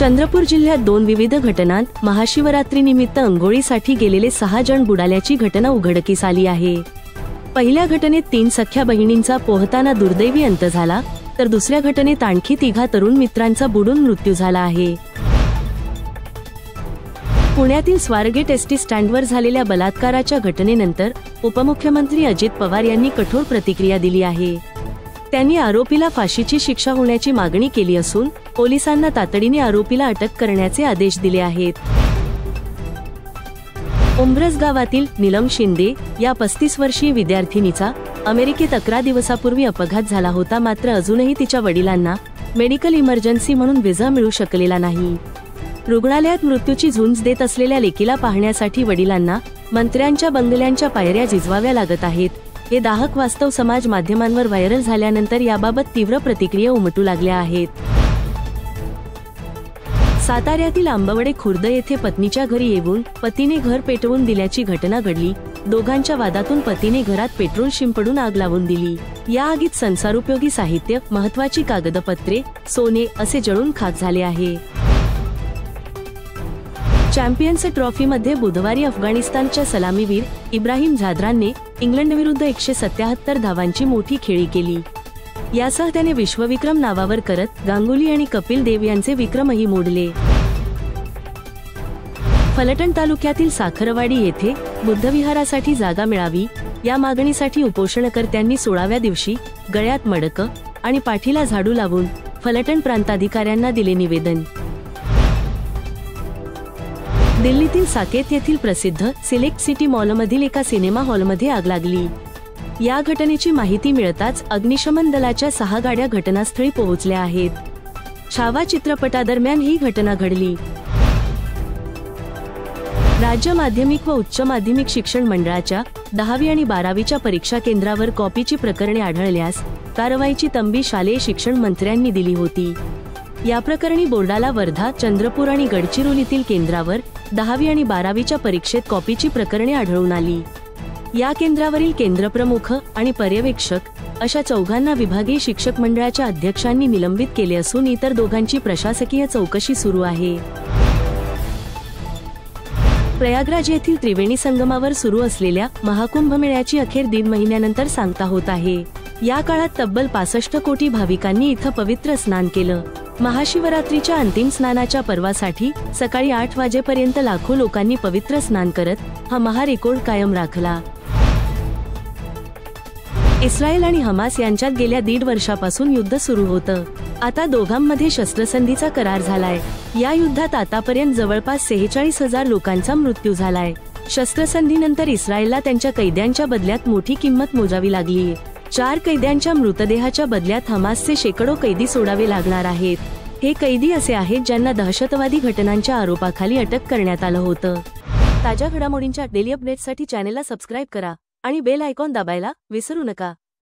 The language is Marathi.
चंद्रपूर जिल्ह्यात 2 विविध घटनांत महाशिवरात्रीनिमित्त अंघोळीसाठी गेलेले 6 जण बुडाल्याची घटना उघडकीस आली आहे। पहिल्या घटनेत 3 सख्या बहिणींचा पोहताना दुर्दैवी अंत झाला, तर दुसऱ्या घटनेत आणखी 3 तरुण मित्रांचा बुडून मृत्यू झाला आहे। पुण्यातील स्वारगेट एसटी स्टँडवर झालेल्या बलात्काराच्या घटनेनंतर उपमुख्यमंत्री अजित पवार यांनी कठोर प्रतिक्रिया दिली आहे। त्यांनी आरोपीला फाशीची शिक्षा होण्याची मागणी केली असून पोलिसांना तातडीने आरोपीला अटक करण्याचे आदेश दिले आहेत। उंब्रज गावातील नीलम शिंदे या 35 वर्षीय विद्यार्थिनीचा अमेरिकेत 11 दिवसापूर्वी अपघात झाला होता, मात्र अजूनही तिच्या वडिलांना मेडिकल इमर्जन्सी म्हणून व्हिसा मिळू शकलेला नाही। रुग्णालयात मृत्यूची झुंज देत असलेल्या लेकीला पाहण्यासाठी वडिलांना मंत्र्यांच्या बंगल्यांच्या पायऱ्या झिजवाव्या लागत आहेत। हे दाहक वास्तव समाज माध्यमांवर व्हायरल झाल्यानंतर याबाबत तीव्र प्रतिक्रिया उमटू लागल्या आहेत। साताऱ्यातील आंबवडे खुर्द येथे पत्नीच्या घरी येऊन पतीने घर पेटवून दिल्याची घटना घडली। दोघांच्या वादातून पतीने घरात पेट्रोल शिंपडून आग लावून दिली। या आगीत संसारोपयोगी साहित्य, महत्त्वाची कागदपत्रे, सोने असे जळून खाक झाले आहे। चॅम्पियन्स ट्रॉफीमध्ये बुधवारी अफगाणिस्तानच्या सलामीवीर इब्राहिम झाद्रानने इंग्लंडविरुद्ध 177 धावांची मोठी खेळी केली। यासह त्याने विश्वविक्रम नावावर करत गांगुली आणि कपिल देव यांचे विक्रमही मोडले। फलटण तालुक्यातील साखरवाडी येथे बुद्धविहारासाठी जागा मिळावी या मागणीसाठी उपोषणकर्त्यांनी 16व्या दिवशी गळ्यात मडकं आणि पाठीला झाडू लावून फलटण प्रांताधिकाऱ्यांना दिले निवेदन। दिल्लीतील साकेत येथील प्रसिद्ध सिलेक्ट सिटी मॉलमधील एका सिनेमा हॉलमध्ये आग लागली। या घटनेची माहिती मिळताच अग्निशमन दलाच्या 6 गाड्या घटनास्थळी पोहोचल्या आहेत। छावा चित्रपटादरम्यान ही घटना घडली। राज्य माध्यमिक व उच्च माध्यमिक शिक्षण मंडळाच्या 10वी आणि 12वीच्या परीक्षा केंद्रावर कॉपीची प्रकरणे आढळल्यास कारवाईची तंबी शालेय शिक्षण मंत्र्यांनी दिली होती। या प्रकरणी बोर्डाला वर्धा, चंद्रपूर आणि गडचिरोलीतील केंद्रावर 10वी आणि 12वीच्या परीक्षेत कॉपीची प्रकरणे आढळून आली। या केंद्रावरील केंद्रप्रमुख आणि पर्यवेक्षक अशा 4 विभागीय शिक्षक मंडळाच्या अध्यक्षांनी निलंबित केले असून इतर 2 प्रशासकीय चौकशी सुरू आहे। प्रयागराज येथील त्रिवेणी संगमावर सुरू असलेल्या महाकुंभमेळ्याची अखेर 1.5 महिन्यानंतर सांगता होत आहे। या काळात तब्बल 65 कोटी भाविकांनी इथं पवित्र स्नान केलं। महाशिवरात्रीच्या अंतिम स्नानाच्या पर्वासाठी सकाळी 8 वाजेपर्यंत लाखो लोकांनी पवित्र स्नान करत हा महारेकॉर्ड कायम राखला। इस्रायल आणि हमास यांच्यात गेल्या 1.5 वर्षापासून युद्ध सुरू होतं। आता दोघांमध्ये शस्त्रसंधीचा करार झालाय। या युद्धात आतापर्यंत जवळपास 46,000 लोकांचा मृत्यू झालाय। शस्त्रसंधीनंतर इस्रायलला त्यांच्या कैद्यांच्या बदल्यात मोठी किंमत मोजावी लागलीय। 4 कैद्यांच्या मृतदेहाच्या बदल्यात हमासचे शेकडो कैदी सोडावे लागणार आहेत। हे कैदी असे आहेत ज्यांना दहशतवादी घटनांच्या आरोपाखाली अटक करण्यात आलं होतं। ताज्या घडामोडींच्या डेली अपडेट्ससाठी चॅनेलला सबस्क्राईब करा आणि बेल आयकॉन दाबायला विसरू नका।